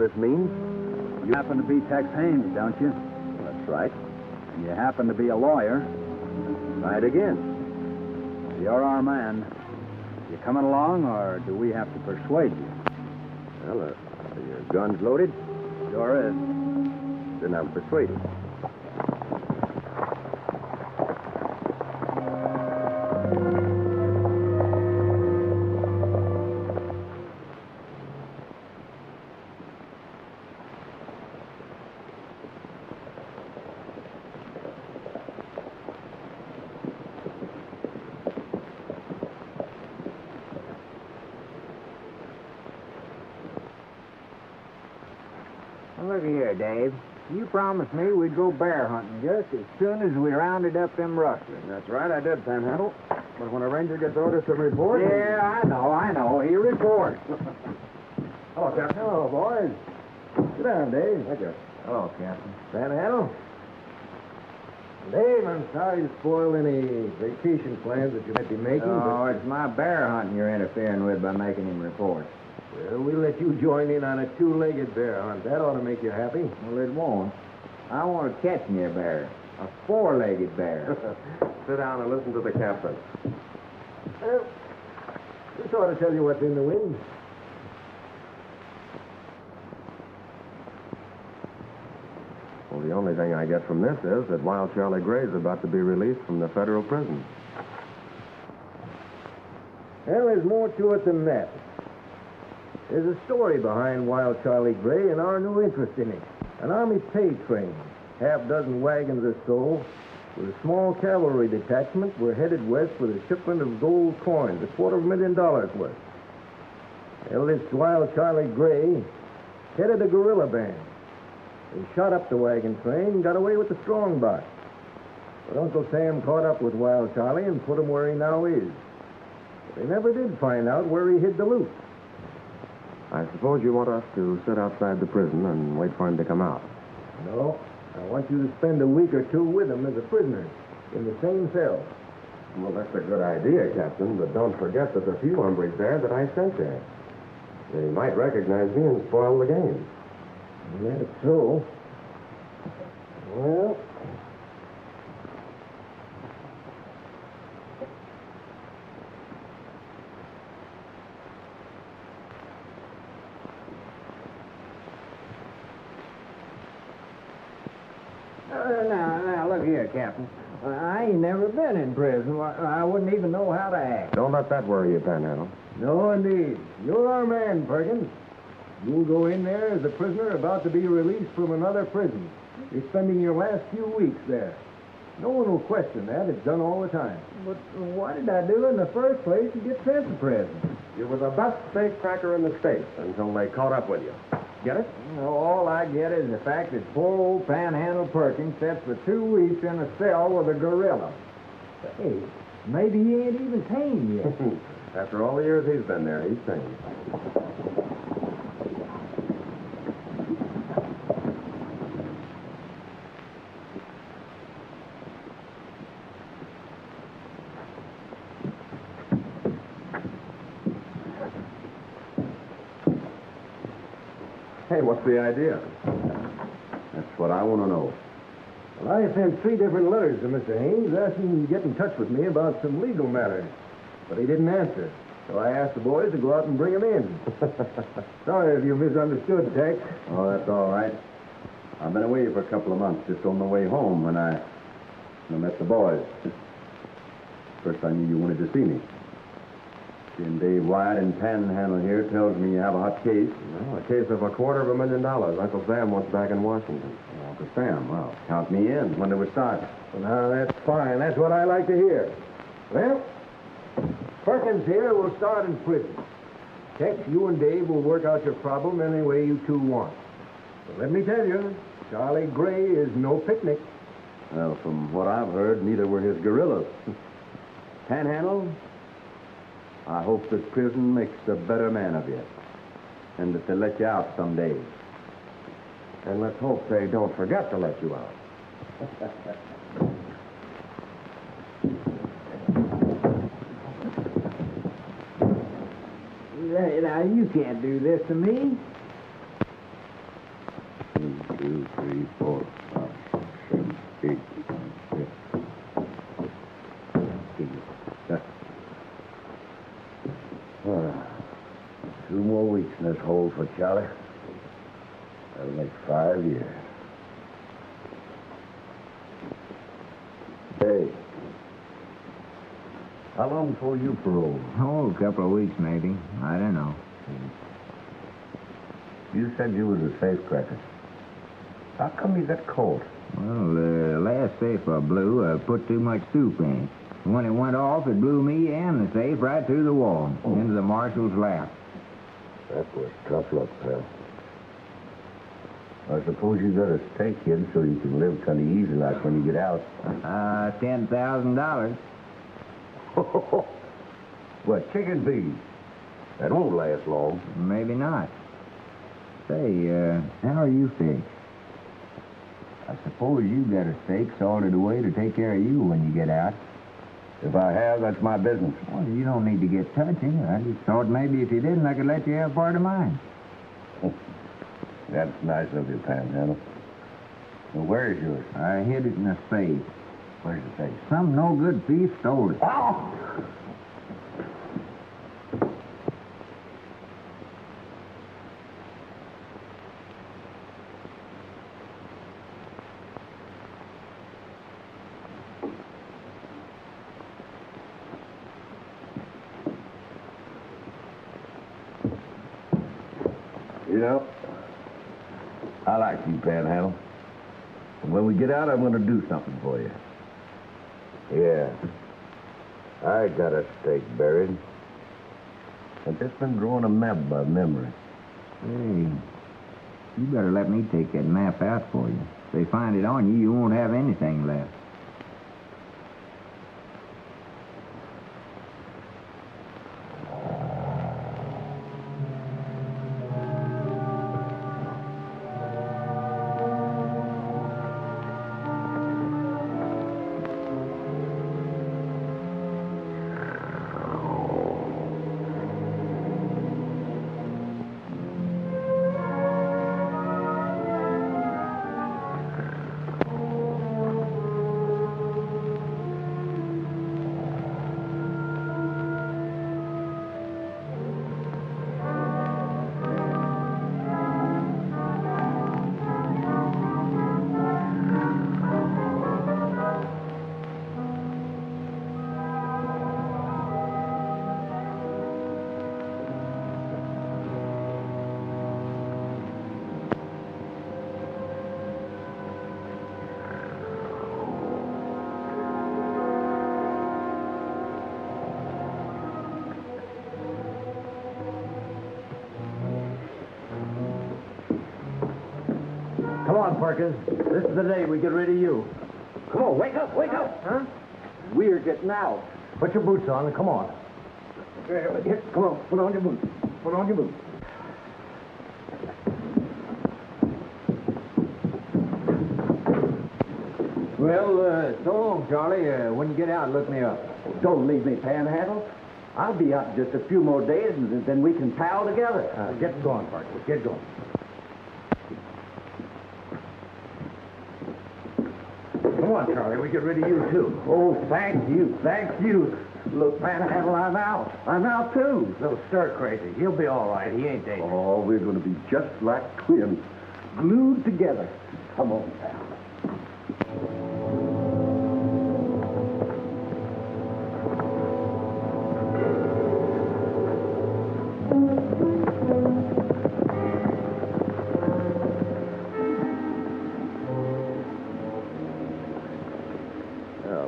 this means? You happen to be Tex Haynes, don't you? That's right. And you happen to be a lawyer. Try it again. You're our man. You coming along, or do we have to persuade you? Well, are your guns loaded? Sure is. Then I'm persuaded. Look here, Dave. You promised me we'd go bear hunting just as soon as we rounded up them rustlers. That's right, I did, Panhandle. But when a ranger gets orders to report... Yeah, I know. He reports. Hello, Captain. Hello, boys. Sit down, Dave. Thank you. Hello, Captain. Panhandle? Dave, I'm sorry to spoil any vacation plans that you might be making, Oh, it's my bear hunting you're interfering with by making him report. Well, we'll let you join in on a two-legged bear hunt. That ought to make you happy. Well, it won't. I want to catch me a bear. A four-legged bear. Sit down and listen to the captain. This ought to tell you what's in the wind. Well, the only thing I get from this is that Wild Charlie Gray's about to be released from the federal prison. Well, there's more to it than that. There's a story behind Wild Charlie Gray and our new interest in it. An Army pay train, half-dozen wagons or so, with a small cavalry detachment were headed west with a shipment of gold coins, $250,000 worth. Well, this Wild Charlie Gray headed a guerrilla band. They shot up the wagon train and got away with the strong box. But Uncle Sam caught up with Wild Charlie and put him where he now is. But they never did find out where he hid the loot. I suppose you want us to sit outside the prison and wait for him to come out. No. I want you to spend a week or two with him as a prisoner in the same cell. Well, that's a good idea, Captain, but don't forget there's a few hombres there that I sent there. They might recognize me and spoil the game. That's so. Well... Now, look here, Captain. I ain't never been in prison. I wouldn't even know how to act. Don't let that worry you, Panhandle. No, indeed. You're our man, Perkins. You'll go in there as a prisoner about to be released from another prison. You're spending your last few weeks there. No one will question that. It's done all the time. But what did I do in the first place to get sent to prison? You were the best safecracker in the state until they caught up with you. Get it? All I get is the fact that poor old Panhandle Perkins sits for 2 weeks in a cell with a gorilla. Hey, maybe he ain't even tame yet. After all the years he's been there, he's tame. Hey, what's the idea? That's what I want to know. Well, I sent 3 different letters to Mr. Haynes asking him to get in touch with me about some legal matters. But he didn't answer. So I asked the boys to go out and bring him in. Sorry if you misunderstood, Tex. Oh, that's all right. I've been away for a couple of months, just on the way home when I met the boys. First I knew you wanted to see me. Seeing Dave Wyatt in Panhandle here tells me you have a hot case. Well, a case of $250,000. Uncle Sam wants back in Washington. Oh, Uncle Sam, well, count me in. When do we start? Well, now, that's fine. That's what I like to hear. Well, Perkins here will start in prison. Tex, you and Dave will work out your problem any way you two want. But let me tell you, Charlie Gray is no picnic. Well, from what I've heard, neither were his gorillas. Panhandle, I hope that prison makes a better man of you, and that they let you out someday. And let's hope they don't forget to let you out. Now, you can't do this to me. more weeks in this hole for Charlie. That'll make 5 years. Hey. How long before you parole? Oh, a couple of weeks, maybe. I don't know. You said you was a safecracker. How come you got caught? Well, the last safe I blew, I put too much soup in. When it went off, it blew me and the safe right through the wall, into the marshal's lap. That was tough luck, pal. I suppose you got a stake in so you can live kind of easy like when you get out. $10,000. What, chicken feed? That won't last long. Maybe not. Say, how are you fixed? I suppose you got a stake sorted away to take care of you when you get out. If I have, that's my business. Well, you don't need to get touching. I just thought maybe if you didn't, I could let you have part of mine. That's nice of you, Panhandle. Well, where's yours? I hid it in a safe. Where's the safe? Some no-good thief stole it. Oh! You know, I like you, Panhandle. And when we get out, I'm going to do something for you. Yeah. I got a stake buried. I've just been drawing a map by memory. Hey, you better let me take that map out for you. If they find it on you, you won't have anything left. Come on, Perkins. This is the day we get rid of you. Come on, wake up, wake up. Huh? We're getting out. Put your boots on and come on. Here, come on, put on your boots. Put on your boots. Well, so long, Charlie. When you get out, look me up. Don't leave me, Panhandle. I'll be out in just a few more days, and then we can pal together. Get going, Perkins. Get going. Come on, Charlie. We get rid of you, too. Oh, thank you, thank you. Look, Panhandle, I'm out. I'm out, too. Little stir crazy. He'll be all right. He ain't dangerous. Oh, we're going to be just like twins, glued together. Come on, pal.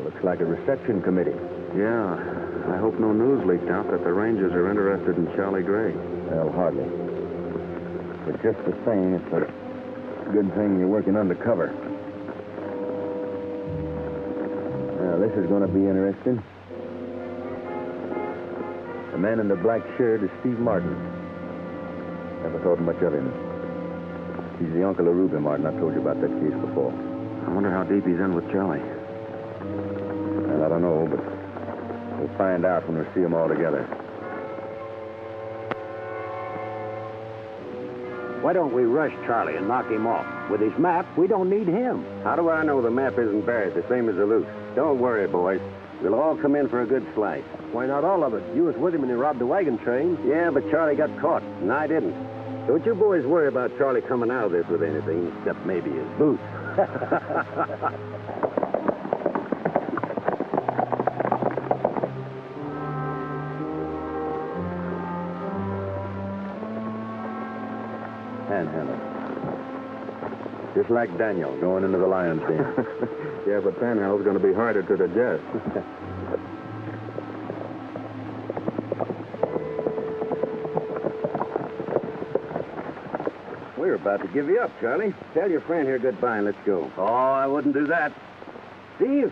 Looks like a reception committee. Yeah, I hope no news leaked out that the Rangers are interested in Charlie Gray. Well, hardly. But just the same, it's a good thing you're working undercover. Now, this is going to be interesting. The man in the black shirt is Steve Martin. Never thought much of him. He's the uncle of Ruby Martin. I've told you about that case before. I wonder how deep he's in with Charlie. Well, I don't know, but we'll find out when we see them all together. Why don't we rush Charlie and knock him off? With his map, we don't need him. How do I know the map isn't buried, the same as the loot? Don't worry, boys. We'll all come in for a good slice. Why not all of it? You was with him when he robbed the wagon train. Yeah, but Charlie got caught, and I didn't. Don't you boys worry about Charlie coming out of this with anything, except maybe his boots. Panhandle. Just like Daniel going into the lion's den. Yeah, but Panhandle's going to be harder to digest. We're about to give you up, Charlie. Tell your friend here goodbye and let's go. Oh, I wouldn't do that. Steve,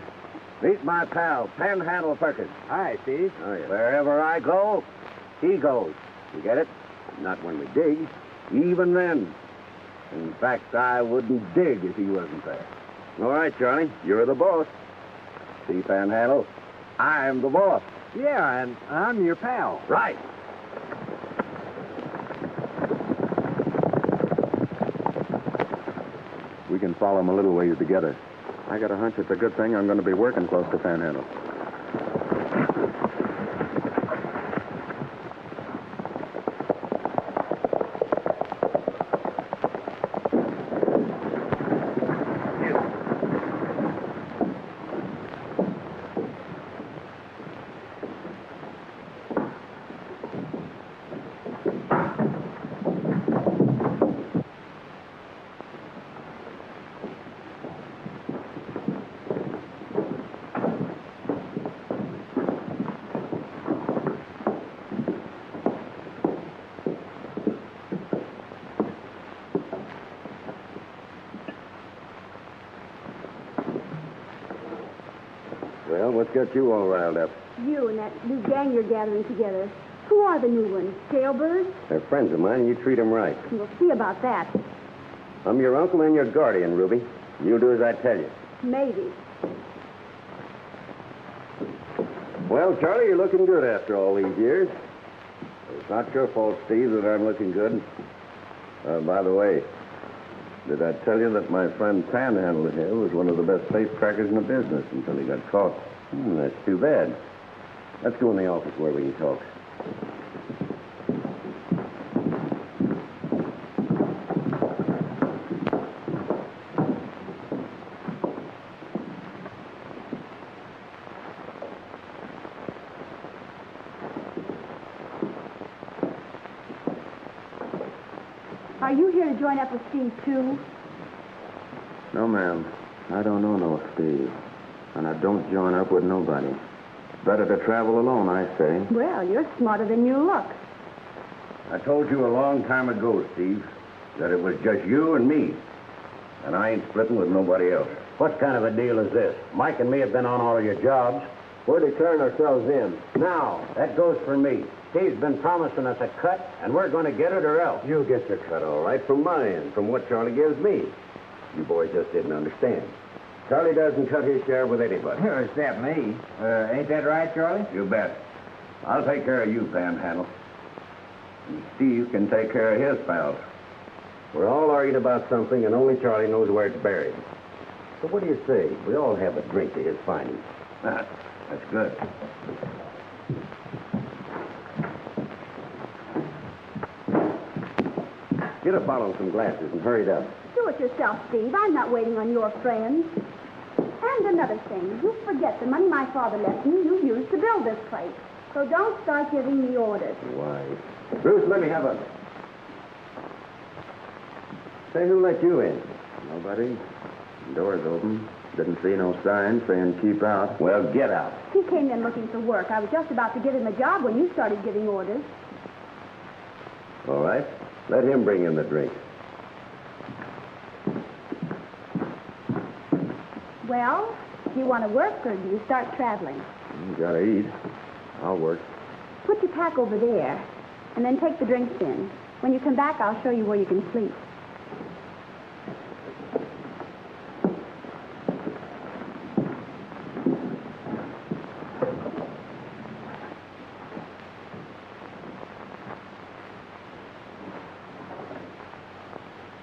meet my pal, Panhandle Perkins. Hi, Steve. Oh, yeah. Wherever I go, he goes. You get it? Not when we dig. Even then. In fact, I wouldn't dig if he wasn't there. All right, Charlie, you're the boss. See, Panhandle, I'm the boss. Yeah, and I'm your pal. Right. We can follow him a little ways together. I got a hunch it's a good thing I'm going to be working close to Panhandle. Well, what's got you all riled up? You and that new gang you're gathering together. Who are the new ones? Jailbirds? They're friends of mine, and you treat them right. We'll see about that. I'm your uncle and your guardian, Ruby. You do as I tell you. Maybe. Well, Charlie, you're looking good after all these years. It's not your fault, Steve, that I'm looking good. By the way, did I tell you that my friend Panhandle here was one of the best safecrackers in the business until he got caught? That's too bad. Let's go in the office where we can talk. Are you here to join up with Steve, too? No, ma'am. I don't know no Steve. And I don't join up with nobody. Better to travel alone, I say. Well, you're smarter than you look. I told you a long time ago, Steve, that it was just you and me. And I ain't splitting with nobody else. What kind of a deal is this? Mike and me have been on all of your jobs. We're declaring ourselves in. Now, that goes for me. Steve's been promising us a cut, and we're going to get it or else. You'll get your cut, all right, from my end, from what Charlie gives me. You boys just didn't understand. Charlie doesn't cut his share with anybody. Except me. Ain't that right, Charlie? You bet. I'll take care of you, Panhandle. And Steve can take care of his pals. We're all arguing about something, and only Charlie knows where it's buried. So what do you say? We all have a drink to his findings. That's good. Get a bottle and some glasses and hurry it up. Do it yourself, Steve. I'm not waiting on your friends. And another thing, you forget the money my father left me you used to build this place. So don't start giving me orders. Why? Bruce, let me have a... Say, who let you in? Nobody. Door's open. Didn't see no sign saying keep out. Well, get out. He came in looking for work. I was just about to give him a job when you started giving orders. All right. Let him bring in the drink. Well, do you want to work or do you start traveling? You gotta eat. I'll work. Put your pack over there and then take the drinks in. When you come back, I'll show you where you can sleep.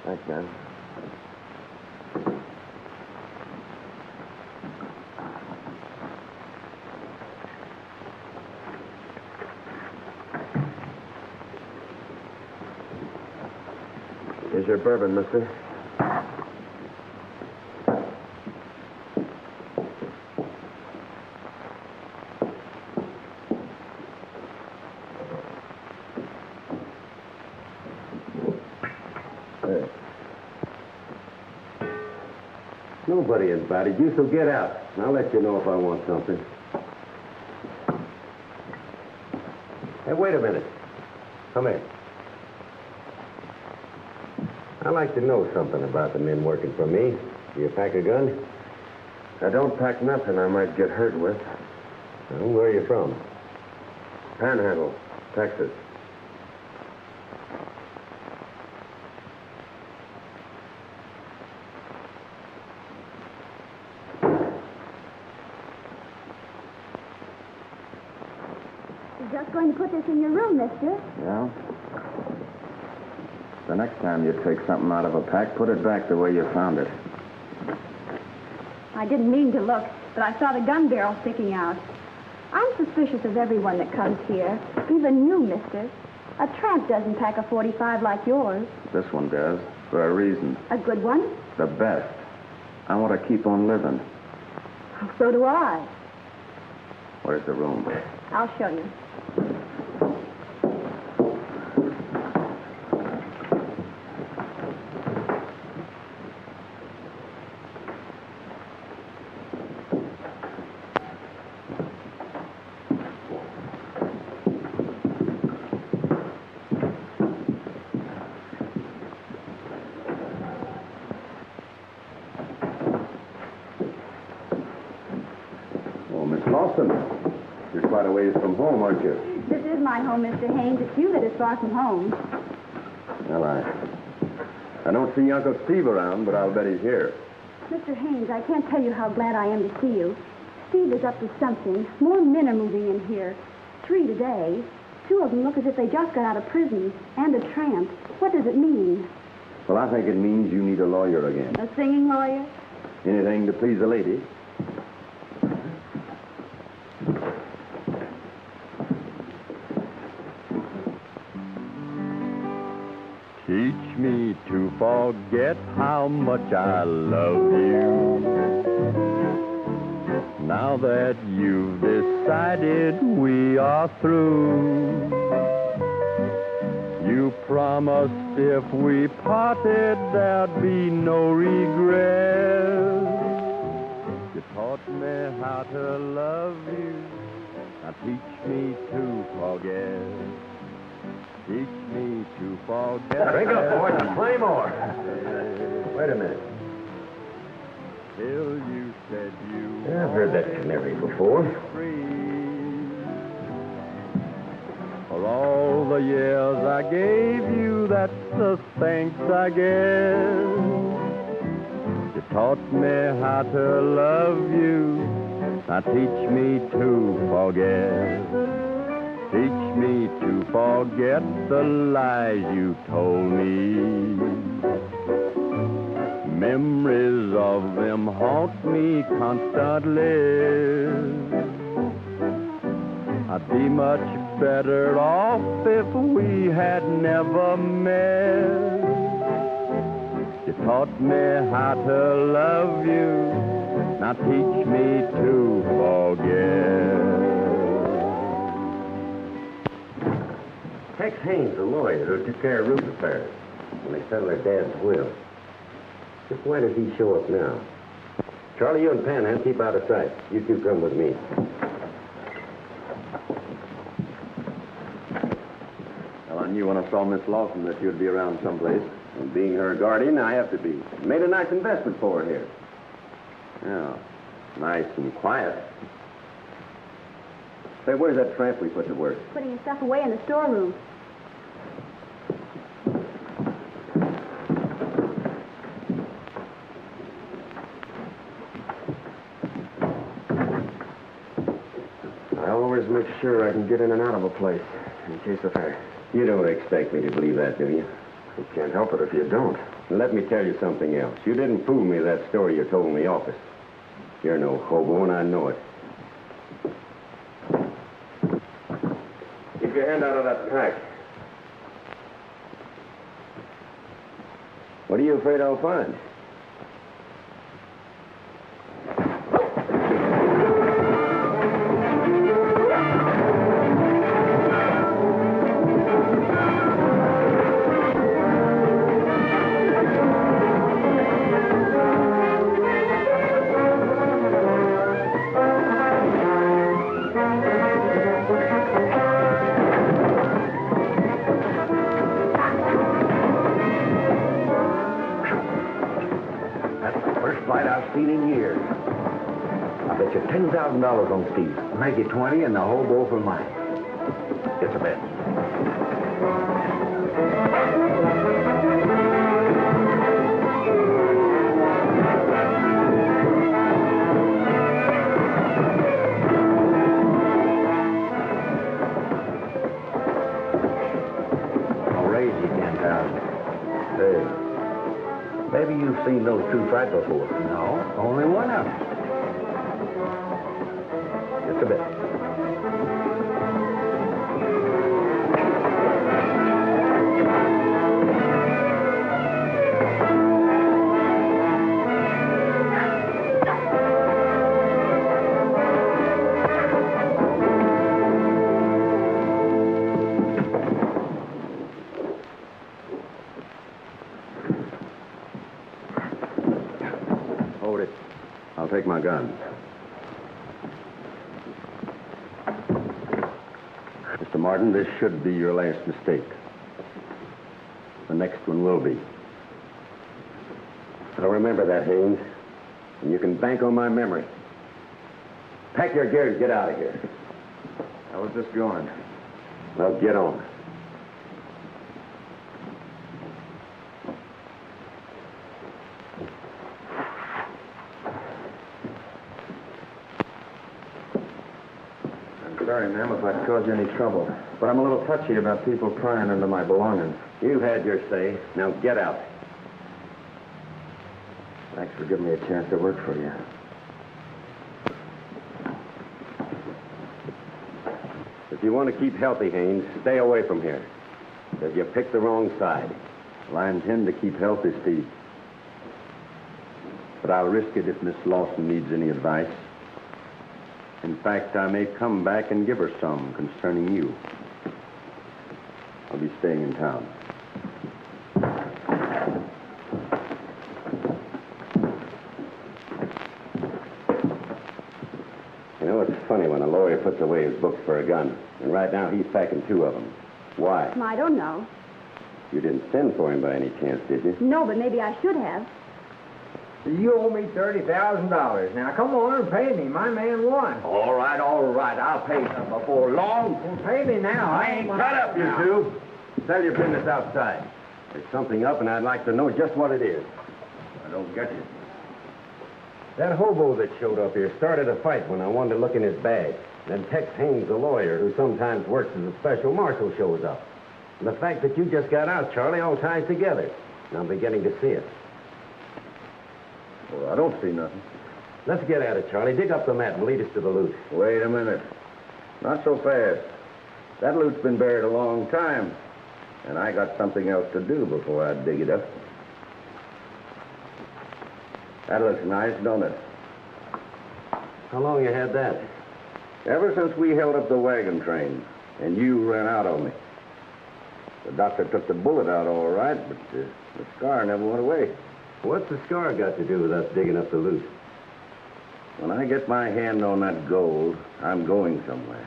Thanks, man. Here's your bourbon, mister. Nobody invited you, so get out. I'll let you know if I want something. Hey, wait a minute. Come here. I'd like to know something about the men working for me. Do you pack a gun? I don't pack nothing I might get hurt with. Well, where are you from? Panhandle, Texas. You're just going to put this in your room, mister. Yeah? The next time you take something out of a pack, put it back the way you found it. I didn't mean to look, but I saw the gun barrel sticking out. I'm suspicious of everyone that comes here, even you, mister. A tramp doesn't pack a 45 like yours. This one does, for a reason. A good one? The best. I want to keep on living. So do I. Where's the room? I'll show you. You're quite a ways from home, aren't you? This is my home, Mr. Haynes. It's you that is far from home. Well, I don't see Uncle Steve around, but I'll bet he's here. Mr. Haynes, I can't tell you how glad I am to see you. Steve is up to something. More men are moving in here. 3 today. 2 of them look as if they just got out of prison. And a tramp. What does it mean? Well, I think it means you need a lawyer again. A singing lawyer? Anything to please a lady. Teach me to forget how much I love you. Now that you've decided we are through, you promised if we parted there'd be no regret. You taught me how to love you. Now teach me to forget. Teach me to forget. Drink up, boys, and play more. Wait a minute. Till you said you Yeah, I've heard that canary before. free. For all the years I gave you, that's the thanks I guess. You taught me how to love you. Now teach me to forget. Teach me to forget the lies you told me. Memories of them haunt me constantly. I'd be much better off if we had never met. You taught me how to love you. Now teach me to forget. Tex Haynes, the lawyer who took care of roof repairs when they settled their dad's will. Just why does he show up now? Charlie, you and Panhandle keep out of sight. You two come with me. Well, I knew when I saw Miss Lawson that you'd be around someplace. And being her guardian, I have to be. Made a nice investment for her here. Yeah, nice and quiet. Say, where's that tramp we put to work? Putting his stuff away in the storeroom. I always make sure I can get in and out of a place in case of fire. You don't expect me to believe that, do you? You can't help it if you don't. Let me tell you something else. You didn't fool me that story you told in the office. You're no hobo, and I know it. Keep your hand out of that pack. What are you afraid I'll find? Seen in years. I bet you $10,000 on Steve. Make it 20 and the whole bowl for mine. It's a bet. I'll raise you 10,000. Hey. Maybe you've seen those two fight before. No, only one of them. Just a bit. I'll take my gun. Mr. Martin, this should be your last mistake. The next one will be. I'll remember that, Haynes. And you can bank on my memory. Pack your gear and get out of here. I was just going. Well, get on. Sorry, ma'am, if I've caused you any trouble. But I'm a little touchy about people prying into my belongings. You've had your say. Now get out. Thanks for giving me a chance to work for you. If you want to keep healthy, Haynes, stay away from here. Because you picked the wrong side. Well, I intend to keep healthy, Steve. But I'll risk it if Miss Lawson needs any advice. In fact, I may come back and give her some concerning you. I'll be staying in town. You know, it's funny when a lawyer puts away his books for a gun. And right now, he's packing 2 of them. Why? I don't know. You didn't send for him by any chance, did you? No, but maybe I should have. You owe me $30,000. Now, come on and pay me. My man won. All right. I'll pay them before long. Well, pay me now. I ain't cut up, you two. Sell your business outside. There's something up, and I'd like to know just what it is. I don't get you. That hobo that showed up here started a fight when I wanted to look in his bag. Then Tex Haynes, the lawyer, who sometimes works as a special marshal, shows up. And the fact that you just got out, Charlie, all ties together. And I'm beginning to see it. Well, I don't see nothing. Let's get at it, Charlie. Dig up the map and lead us to the loot. Wait a minute. Not so fast. That loot's been buried a long time. And I got something else to do before I dig it up. That looks nice, don't it? How long you had that? Ever since we held up the wagon train, and you ran out on me. The doctor took the bullet out all right, but the scar never went away. What's the scar got to do with us digging up the loot? When I get my hand on that gold, I'm going somewhere.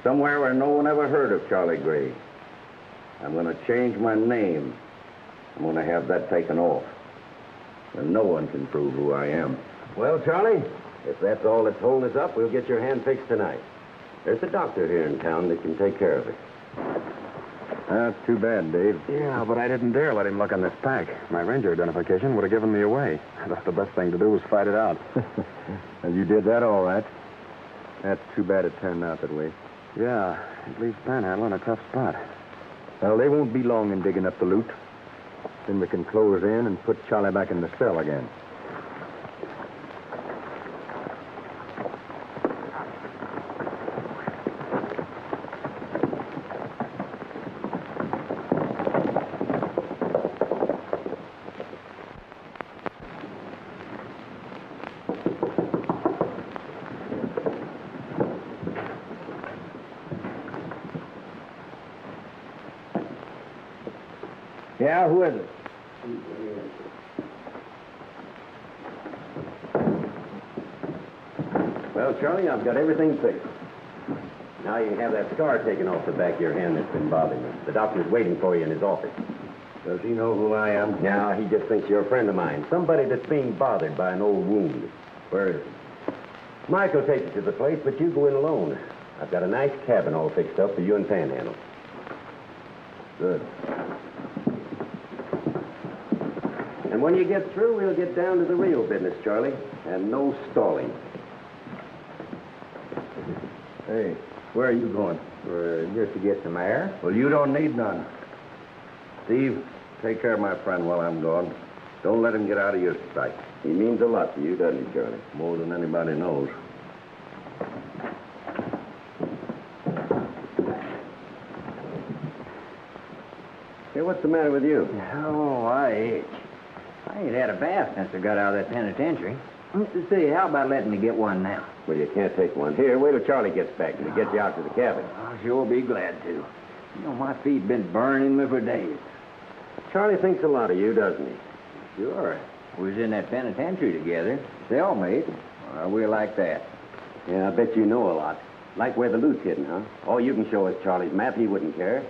Somewhere where no one ever heard of Charlie Gray. I'm going to change my name. I'm going to have that taken off. And no one can prove who I am. Well, Charlie, if that's all that's holding us up, we'll get your hand fixed tonight. There's a doctor here in town that can take care of it. That's too bad, Dave. Yeah, but I didn't dare let him look on this pack. My ranger identification would have given me away. The best thing to do was fight it out. And you did that all right. That's too bad it turned out that way. Yeah, it leaves Panhandle in a tough spot. Well, they won't be long in digging up the loot. Then we can close in and put Charlie back in the cell again. Yeah, who is it? Well, Charlie, I've got everything fixed. Now you can have that scar taken off the back of your hand that's been bothering you. The doctor's waiting for you in his office. Does he know who I am? Now, he just thinks you're a friend of mine. Somebody that's being bothered by an old wound. Where is he? Mike will take you to the place, but you go in alone. I've got a nice cabin all fixed up for you and Panhandle. Good. And when you get through, we'll get down to the real business, Charlie. And no stalling. Hey, where are you going? Just to get some air? Well, you don't need none. Steve, take care of my friend while I'm gone. Don't let him get out of your sight. He means a lot to you, doesn't he, Charlie? More than anybody knows. Hey, what's the matter with you? Oh, I itch. I ain't had a bath since I got out of that penitentiary. Let's see, how about letting me get one now? Well, you can't take one. Here, wait till Charlie gets back and we get you out to the cabin. I'll sure be glad to. You know, my feet been burning me for days. Charlie thinks a lot of you, doesn't he? Sure. We was in that penitentiary together. Cellmate. We're like that. Yeah, I bet you know a lot. Like where the loot's hidden, huh? All you can show us Charlie's map. He wouldn't care.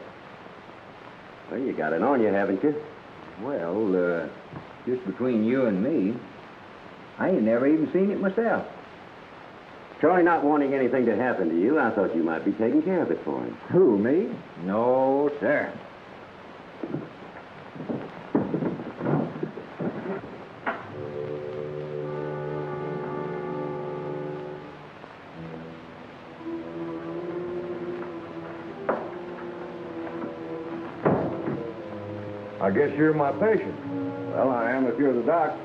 Well, you got it on you, haven't you? Well, just between you and me, I ain't never even seen it myself. Charlie not wanting anything to happen to you, I thought you might be taking care of it for him. Who, me? No, sir. I guess you're my patient. Well, I am if you're the doc.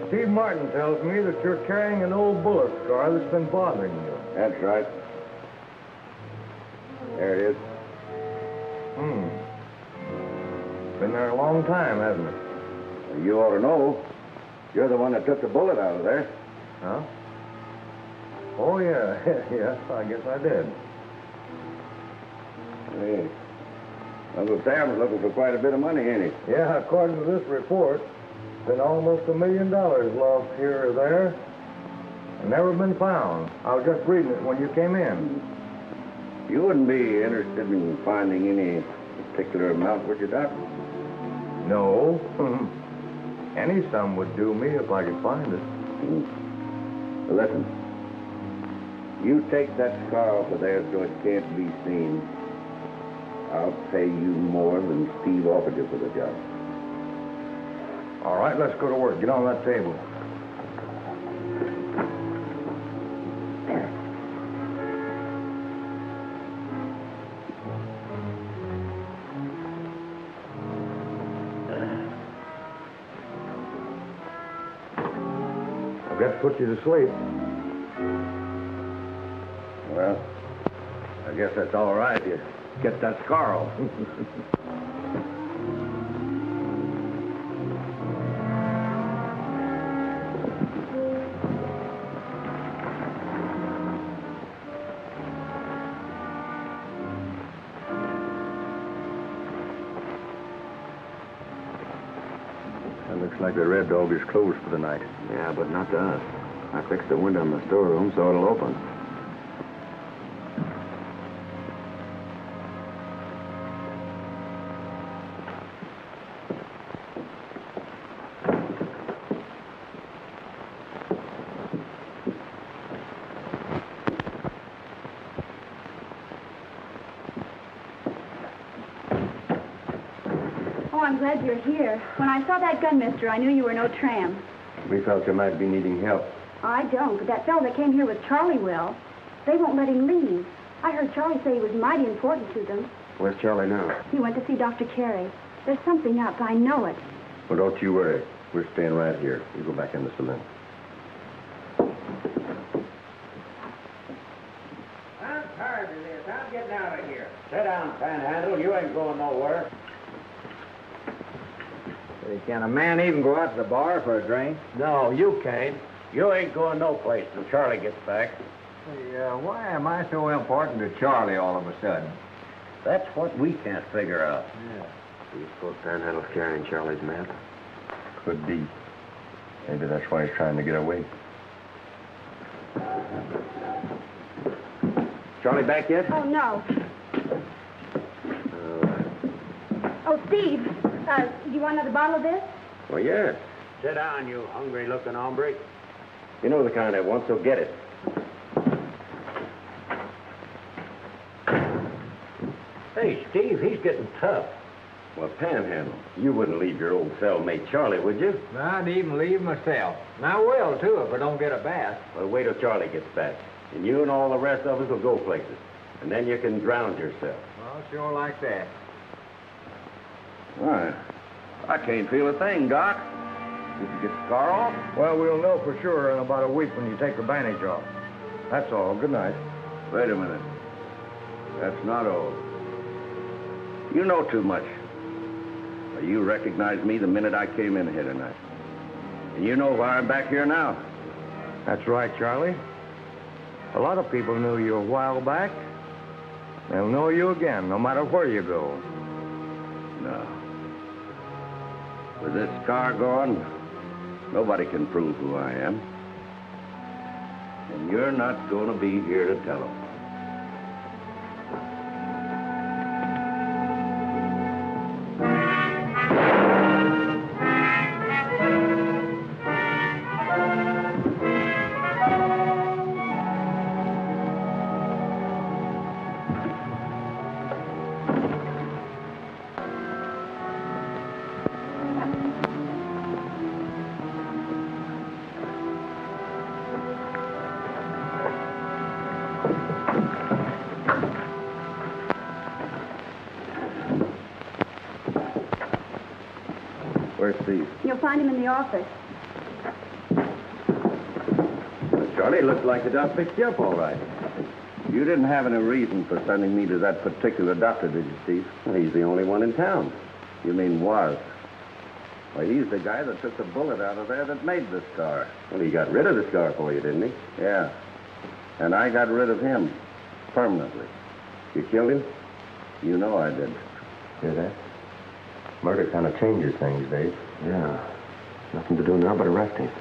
Steve Martin tells me that you're carrying an old bullet scar that's been bothering you. That's right. There it is. Been there a long time, hasn't it? You ought to know. You're the one that took the bullet out of there. Huh? Oh, yeah. Yes, I guess I did. Hey, Uncle Sam's looking for quite a bit of money, ain't he? Yeah, according to this report, been almost $1 million lost here or there and never been found. I was just reading it when you came in. You wouldn't be interested in finding any particular amount, would you, Doc? No. Any sum would do me if I could find it. Well, listen. You take that scar off of there so it can't be seen. I'll pay you more than Steve offered you for the job. All right, let's go to work. Get on that table. I've got to put you to sleep. Well, I guess that's all right. You get that scar off. Looks like the Red Dog is closed for the night. Yeah, but not to us. I fixed the window in the storeroom so it'll open. Oh, I'm glad you're here. When I saw that gun, mister, I knew you were no tramp. We felt you might be needing help. I don't, but that fellow that came here with Charlie will. They won't let him leave. I heard Charlie say he was mighty important to them. Where's Charlie now? He went to see Dr. Carey. There's something up. I know it. Well, don't you worry. We're staying right here. You go back in the cement. I'm tired of this. I'm getting out of here. Sit down, Panhandle. You ain't going nowhere. Hey, can a man even go out to the bar for a drink? No, you can't. You ain't going no place till Charlie gets back. Hey, why am I so important to Charlie all of a sudden? That's what we can't figure out. Yeah. Do you suppose Panhandle's carrying Charlie's map? Could be. Maybe that's why he's trying to get away. Charlie back yet? Oh, no. Oh, Steve, do you want another bottle of this? Well, yes. Sit down, you hungry-looking hombre. You know the kind I want, so get it. Hey, Steve, he's getting tough. Well, Panhandle, you wouldn't leave your old cellmate Charlie, would you? I'd even leave myself. And I will, too, if I don't get a bath. Well, wait till Charlie gets back. And you and all the rest of us will go places. And then you can drown yourself. Well, sure like that. Why, I can't feel a thing, Doc. Did you get the car off? Well, we'll know for sure in about a week when you take the bandage off. That's all. Good night. Wait a minute. That's not all. You know too much. Well, you recognized me the minute I came in here tonight. And you know why I'm back here now. That's right, Charlie. A lot of people knew you a while back. They'll know you again, no matter where you go. No. With this car gone, nobody can prove who I am. And you're not going to be here to tell them. Where's Steve? You'll find him in the office. Well, Charlie, it looks like the doc picked you up all right. You didn't have any reason for sending me to that particular doctor, did you, Steve? Well, he's the only one in town. You mean was? Well, he's the guy that took the bullet out of there that made this car. Well, he got rid of the scar for you, didn't he? Yeah. And I got rid of him. Permanently. You killed him? You know I did. Hear that? Murder kind of changes things, Dave. Yeah. Nothing to do now but arrest him.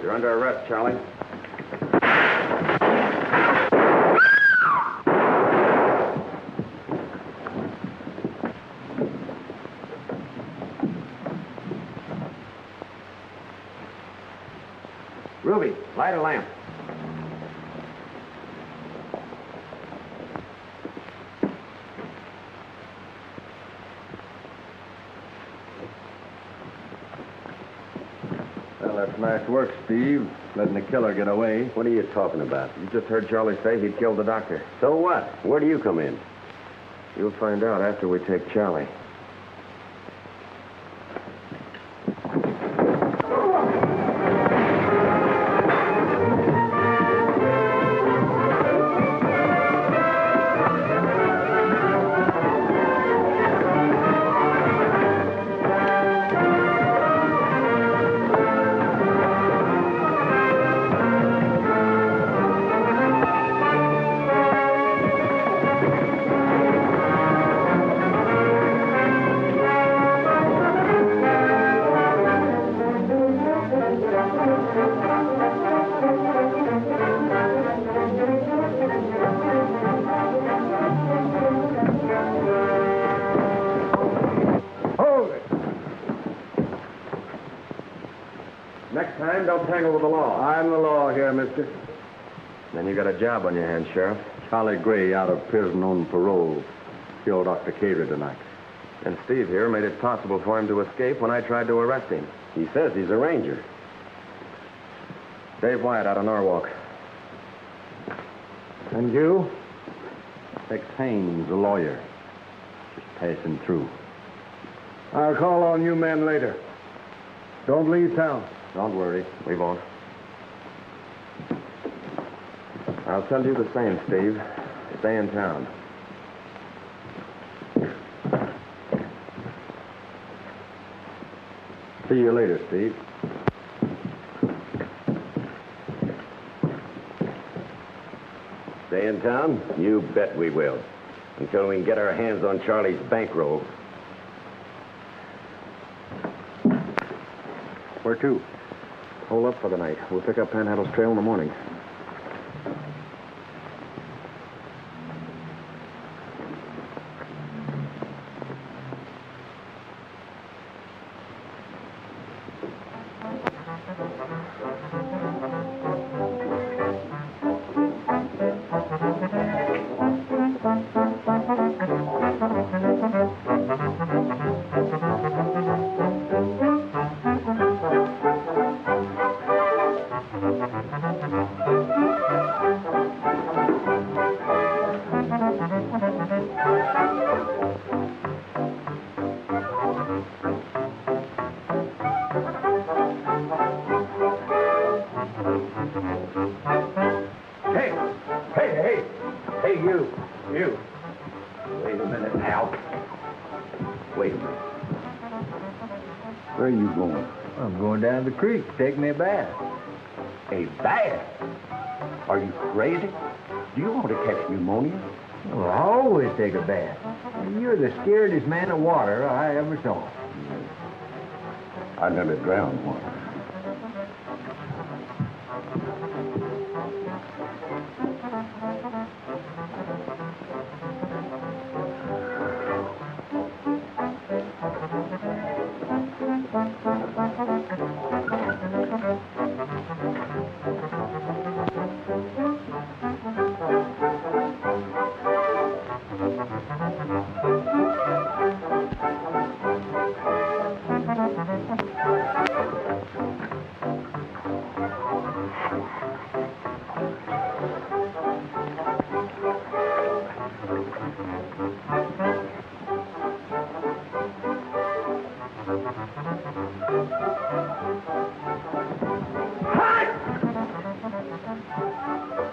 You're under arrest, Charlie. Ruby, light a lamp. Well, that's nice work, Steve. Letting the killer get away. What are you talking about? You just heard Charlie say he'd killed the doctor. So what? Where do you come in? You'll find out after we take Charlie. Next time, don't tangle with the law. I'm the law here, mister. Then you got a job on your hands, Sheriff. Charlie Gray, out of prison on parole, killed Dr. Cater tonight. And Steve here made it possible for him to escape when I tried to arrest him. He says he's a ranger. Dave Wyatt out of Norwalk. And you? Tex Haynes, a lawyer. Just passing through. I'll call on you men later. Don't leave town. Don't worry, we won't. I'll tell you the same, Steve. Stay in town. See you later, Steve. Dave? Stay in town? You bet we will. Until we can get our hands on Charlie's bankroll. Where to? Hold up for the night. We'll pick up Panhandle's trail in the morning. You. Wait a minute now. Wait a minute. Where are you going? I'm going down the creek to take me a bath. A bath? Are you crazy? Do you want to catch pneumonia? Well, I always take a bath. You're the scaredest man of water I ever saw. I never drowned once.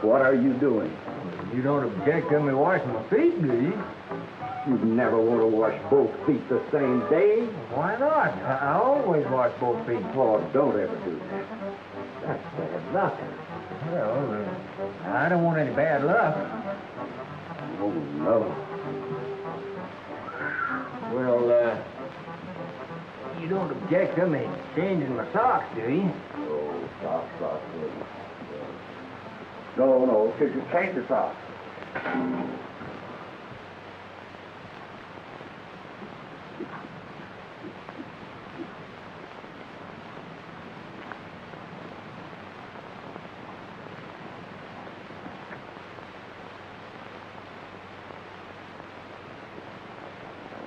What are you doing? You don't object to me washing my feet, do you? You'd never want to wash both feet the same day. Why not? I always wash both feet. Oh, don't ever do that. That's bad luck. Well, I don't want any bad luck. Oh, no. Well, you don't object to me changing my socks, do you? Oh, socks. No, because you change the socks.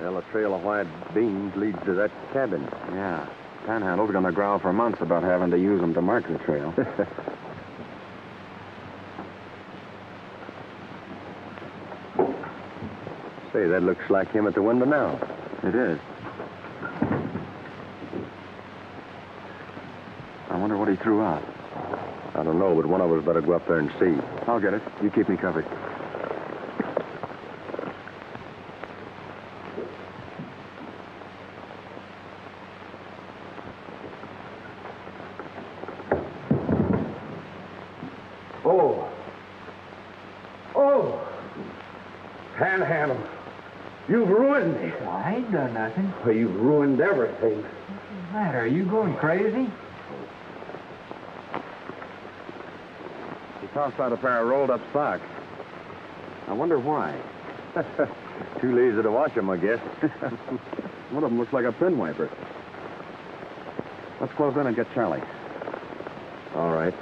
Well, a trail of white beans leads to that cabin. Yeah. Panhandle's gonna growl for months about having to use them to mark the trail. Say, that looks like him at the window now. It is. I wonder what he threw out. I don't know, but one of us better go up there and see. I'll get it. You keep me covered. Panhandle, you've ruined me. Well, I ain't done nothing. Well, you've ruined everything. What's the matter? Are you going crazy? He tossed out a pair of rolled-up socks. I wonder why. Too lazy to wash them, I guess. One of them looks like a pen wiper. Let's close in and get Charlie. All right.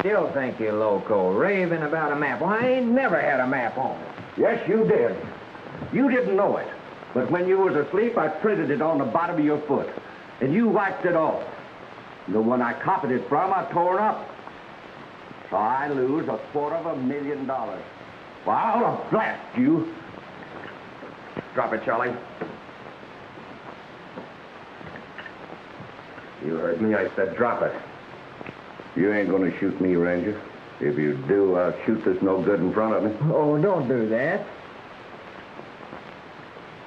Still think you're loco, raving about a map. Well, I ain't never had a map on. Yes, you did. You didn't know it. But when you was asleep, I printed it on the bottom of your foot. And you wiped it off. The one I copied it from, I tore up. So I lose $250,000. Well, I'll blast you. Drop it, Charlie. You heard me. I said drop it. You ain't going to shoot me, Ranger. If you do, I'll shoot this no good in front of me. Oh, don't do that.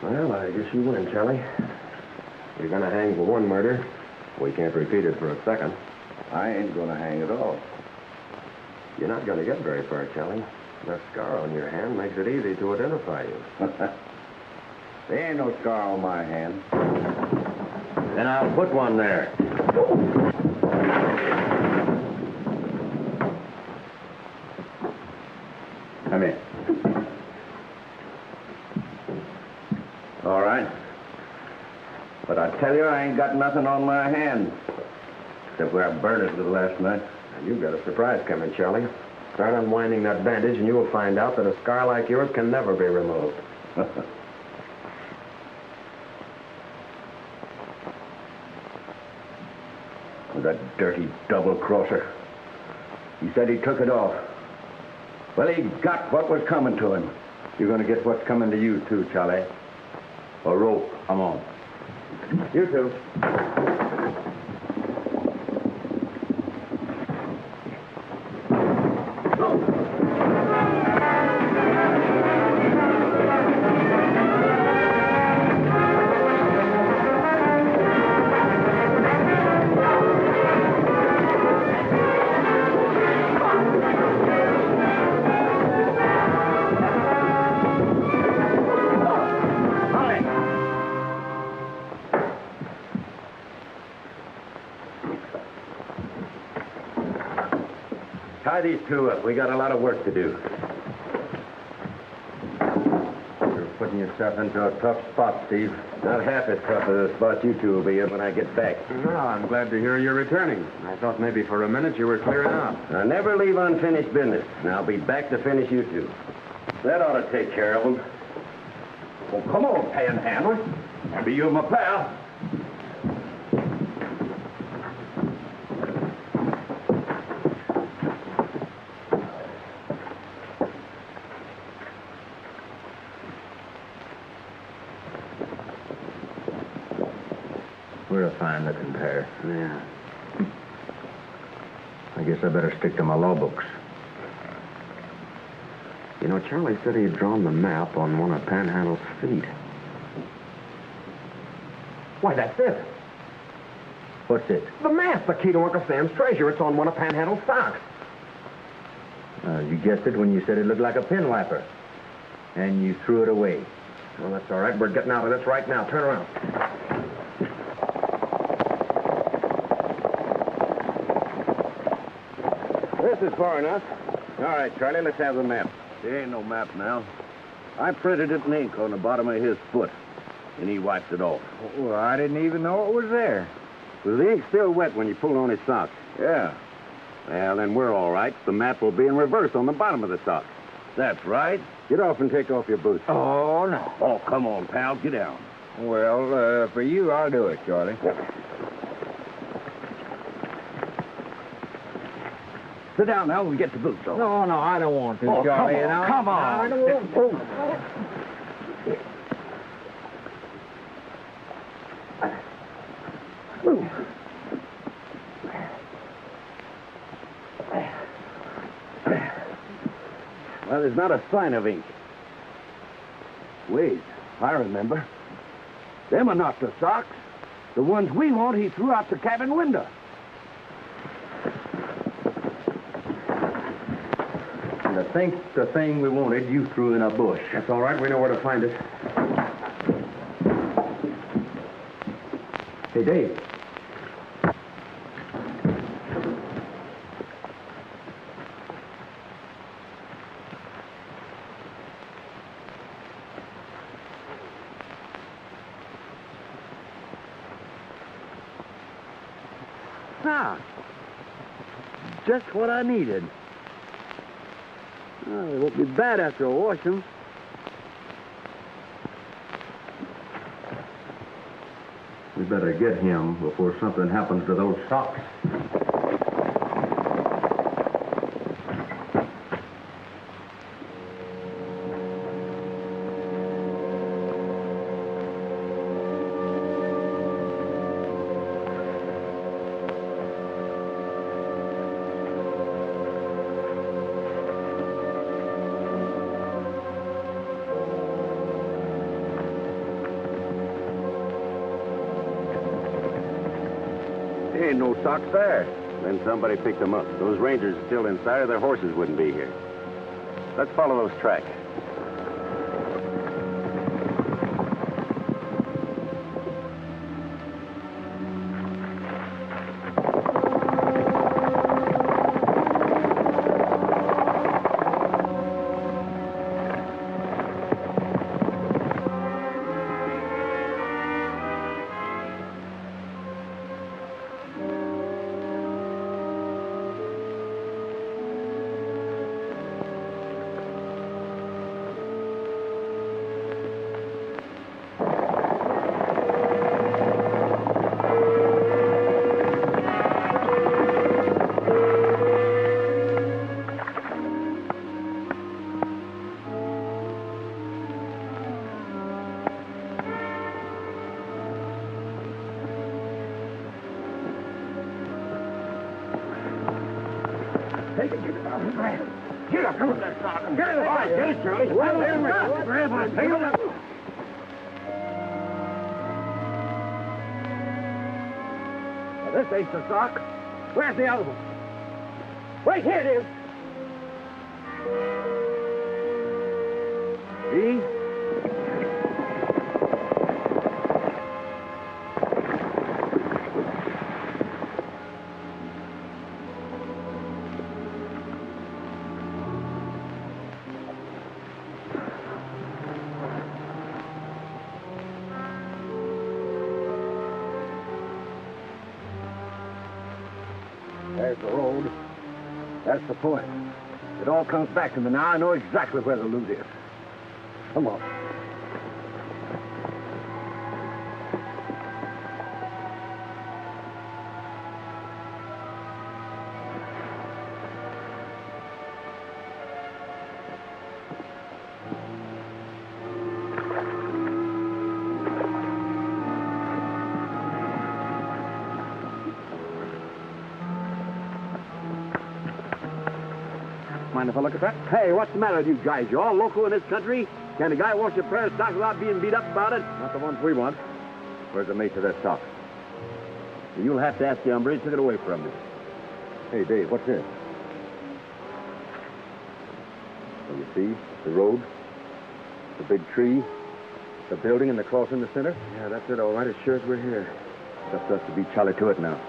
Well, I guess you win, Charlie. You're gonna hang for one murder. We can't repeat it for a second. I ain't going to hang at all. You're not going to get very far, Charlie. That scar on your hand makes it easy to identify you. There ain't no scar on my hand. Then I'll put one there. Come here. All right. But I tell you, I ain't got nothing on my hand. Except where I burned it last night. And you've got a surprise coming, Charlie. Start unwinding that bandage, and you will find out that a scar like yours can never be removed. That dirty double-crosser. He said he took it off. Well, he got what was coming to him. You're going to get what's coming to you, too, Charlie. A rope. Come on. You too. Tie these two up. We got a lot of work to do. You're putting yourself into a tough spot, Steve. Not half as tough as the spot you two will be in when I get back. Well, I'm glad to hear you're returning. I thought maybe for a minute you were clearing out. I never leave unfinished business, and I'll be back to finish you two. That ought to take care of him. Well, come on, panhandler. Maybe you're my pal. We're a fine-looking pair. Yeah. I guess I better stick to my law books. You know, Charlie said he'd drawn the map on one of Panhandle's feet. Why, that's it. What's it? The map, the key to Uncle Sam's treasure. It's on one of Panhandle's socks. You guessed it when you said it looked like a pin wiper. And you threw it away. Well, that's all right. We're getting out of this right now. Turn around. This is far enough. All right, Charlie, let's have the map. There ain't no map now. I printed it in ink on the bottom of his foot, and he wiped it off. Well, I didn't even know it was there. Was the ink still wet when you pulled on his sock? Yeah, Well, then we're all right. The map will be in reverse on the bottom of the sock. that's right. Get off and take off your boots. Oh, no. Oh, come on, pal, get down. Well, for you, I'll do it, Charlie. Sit down now, we get the boots off. No, I don't want to, Oh, Charlie. come on. I don't want to. Well, there's not a sign of ink. Wait, I remember. Them are not the socks. The ones we want, he threw out the cabin window. And I think the thing we wanted, you threw in a bush. That's all right. We know where to find it. Hey, Dave. Ah, just what I needed. Oh, they won't be bad after I wash them. We better get him before something happens to those socks. Ain't no socks there. Then somebody picked them up. Those rangers are still inside or their horses wouldn't be here. Let's follow those tracks. Get up, come on, that sock. Get it, all right, get it, Shirley. Grab on, take it up. This ain't the sock. Where's the other one? Wait, here it is. See? There's the road. That's the point. It all comes back to me now. I know exactly where the loot is. Come on. Mind if I look at that? Hey, what's the matter with you guys? You all local in this country? Can a guy wash a pair of socks without being beat up about it? Not the ones we want. Where's the mate to that sock? You'll have to ask the hombre. He took it away from me. Hey, Dave, what's this? Well, you see, the road, the big tree, the building, and the cross in the center? Yeah, that's it, all right. As sure as we're here. It's up to us to beat Charlie to it now.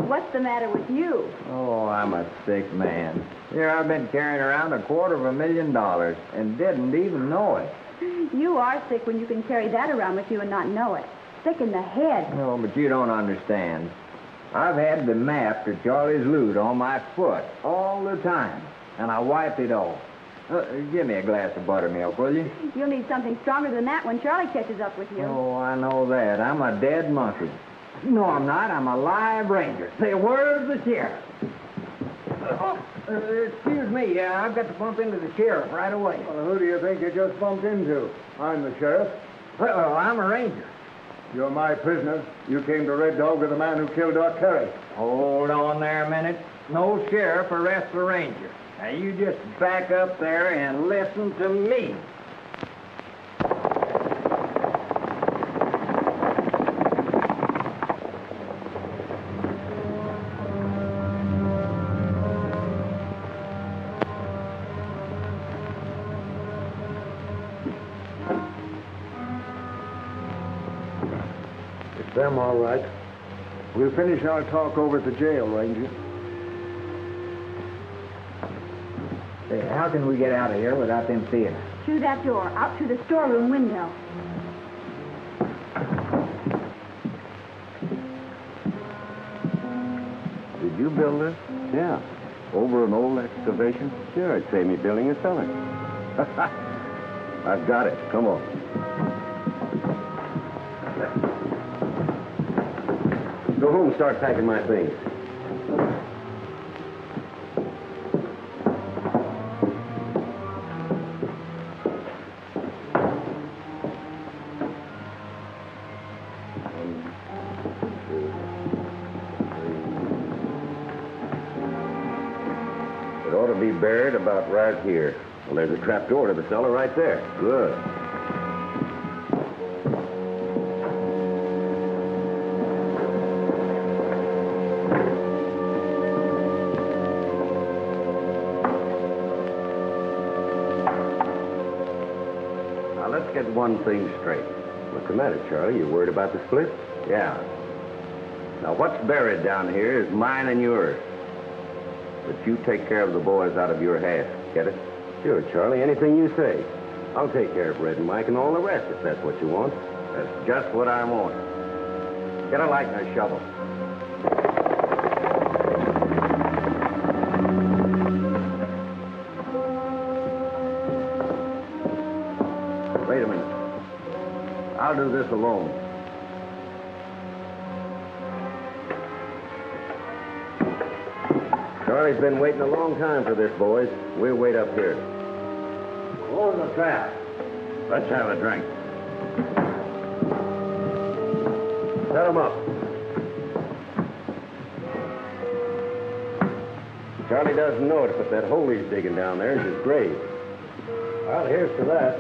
What's the matter with you? Oh, I'm a sick man. Here I've been carrying around $250,000 and didn't even know it. You are sick when you can carry that around with you and not know it. Sick in the head. No, but you don't understand. I've had the map to Charlie's loot on my foot all the time, and I wiped it off. Give me a glass of buttermilk, will you? You'll need something stronger than that when Charlie catches up with you. Oh, I know that. I'm a dead monkey. No, I'm not. I'm a live ranger. Say, where's the sheriff? Excuse me. I've got to bump into the sheriff right away. Well, who do you think you just bumped into? I'm the sheriff. Well, I'm a ranger. You're my prisoner. You came to Red Dog with the man who killed Doc Terry. Hold on there a minute. No sheriff arrests a ranger. Now, you just back up there and listen to me. It's them, all right. We'll finish our talk over at the jail, Ranger. Hey, how can we get out of here without them seeing us? Through that door, out through the storeroom window. Did you build this? Yeah. Over an old excavation? Sure, it'd save me building a cellar. I've got it. Come on. Go home and start packing my things. It ought to be buried about right here. Well, there's a trap door to the cellar right there. Good. Now, let's get one thing straight. What's the matter, Charlie? You worried about the split? Yeah. Now, what's buried down here is mine and yours. But you take care of the boys out of your half. Get it? Sure, Charlie. Anything you say. I'll take care of Red and Mike and all the rest if that's what you want. That's just what I want. Get a light and a shovel. Wait a minute. I'll do this alone. Charlie's been waiting a long time for this, boys. We'll wait up here. Close the trap. Let's have a drink. Set 'em up. Charlie doesn't know it, but that hole he's digging down there is his grave. Well, here's to that.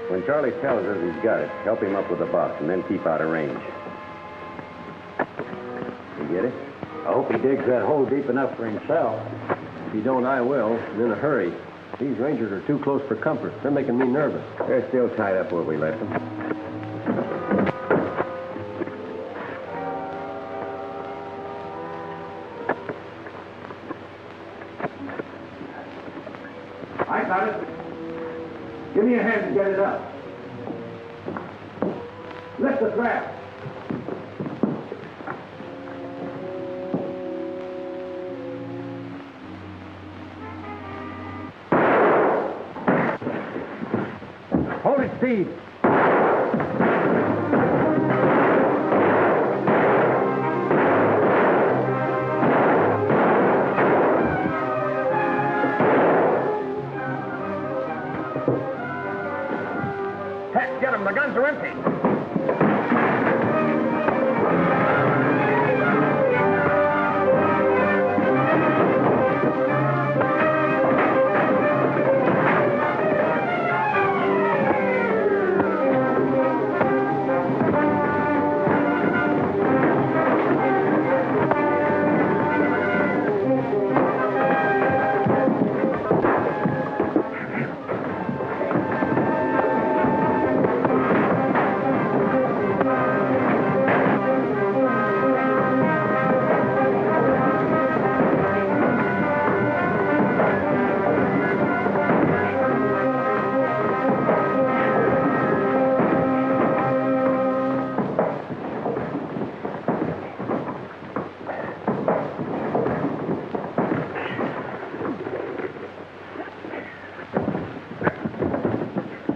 When Charlie tells us he's got it, help him up with the box and then keep out of range. You get it? I hope he digs that hole deep enough for himself. If he don't, I will, and in a hurry. These rangers are too close for comfort. They're making me nervous. They're still tied up where we left them. I got it. Give me a hand to get it up. Lift the trap. Hold it, Steve. Heck, get him. The guns are empty.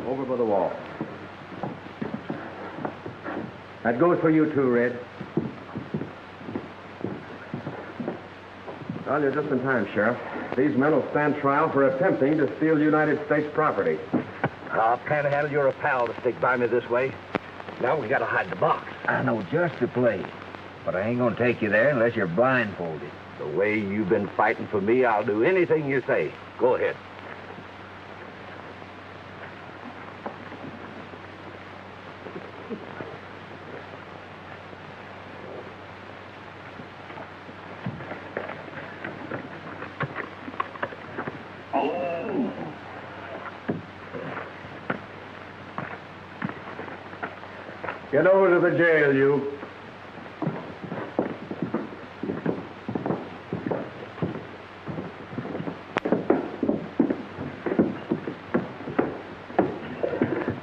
Over the wall. That goes for you too, Red. Well, you're just in time, Sheriff. These men will stand trial for attempting to steal United States property. Panhandle, you're a pal to stick by me this way. Now we gotta hide the box. I know just the place, but I ain't gonna take you there unless you're blindfolded. The way you've been fighting for me, I'll do anything you say. Go ahead. Get over to the jail, you.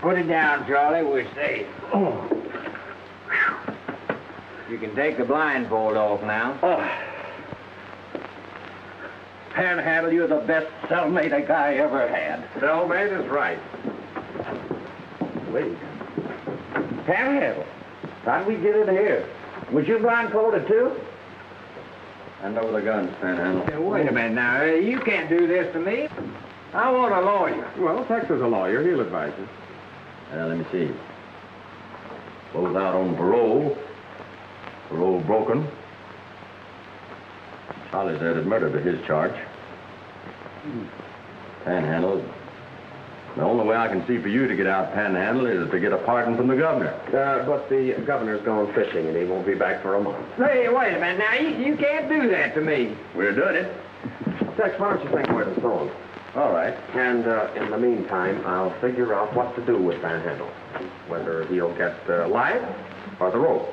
Put it down, Charlie. We're safe. Oh. You can take the blindfold off now. Panhandle, you're the best cellmate a guy ever had. Cellmate is right. Wait. Panhandle, how'd we get in here? Was you blindfolded too? Hand over the guns, Panhandle. Hey, wait a minute now. You can't do this to me. I want a lawyer. Well, Tex is a lawyer. He'll advise you. Let me see. Both out on parole. Parole broken. Charlie's added murder to his charge. Panhandle. The only way I can see for you to get out, Panhandle, is to get a pardon from the governor. But the governor's gone fishing, and he won't be back for a month. Hey, wait a minute now. You can't do that to me. We're doing it. Tex, why don't you think where to phone? All right. And in the meantime, I'll figure out what to do with Panhandle. Whether he'll get life or the rope.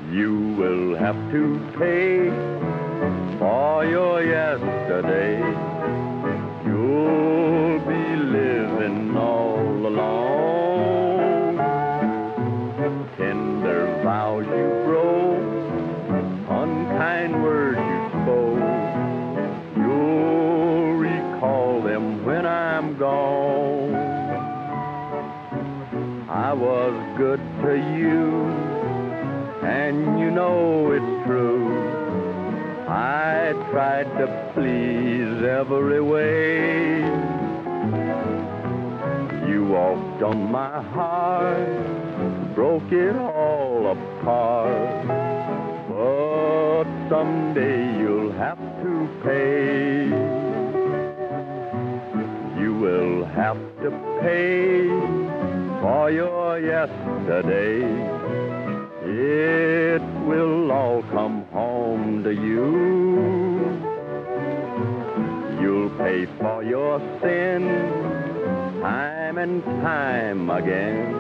You will have to pay for your yesterday. You'll be living all alone. Tender vows you broke, unkind words you spoke. You'll recall them when I'm gone. I was good to you, and you know it's true. I tried to please every way. You walked on my heart, broke it all apart. But someday you'll have to pay. You will have to pay for your yesterday. It will all come home to you. You'll pay for your sin time and time again.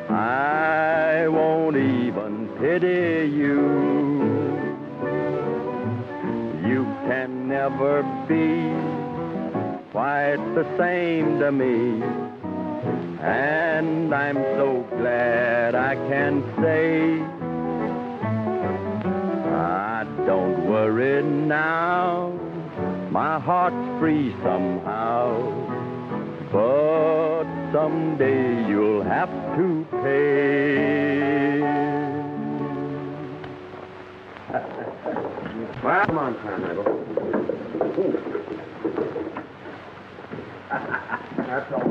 I won't even pity you. You can never be quite the same to me. And I'm so glad I can say I don't worry now. My heart's free somehow. But someday you'll have to pay. Well, come on, Panhandle. That's all.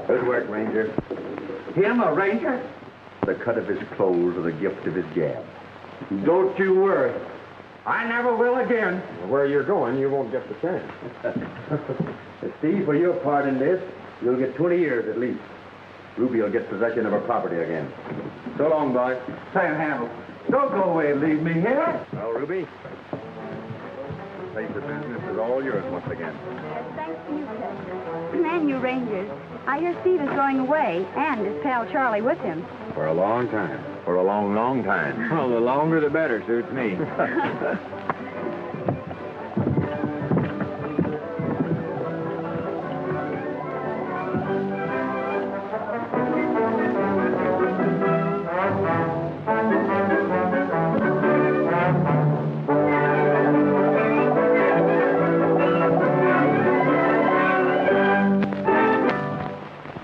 Good work, Ranger. Him, a ranger? The cut of his clothes or the gift of his gab. Don't you worry. I never will again. Where you're going, you won't get the chance. Steve, for your part in this, you'll get 20 years at least. Ruby will get possession of her property again. So long, boy. Panhandle, don't go away and leave me here. Well, Ruby, the place of business is all yours once again. Thanks to you, Tex. And you Rangers. I hear Steve is going away, and his pal Charlie with him. For a long time. For a long, long time. Well, the longer the better suits me.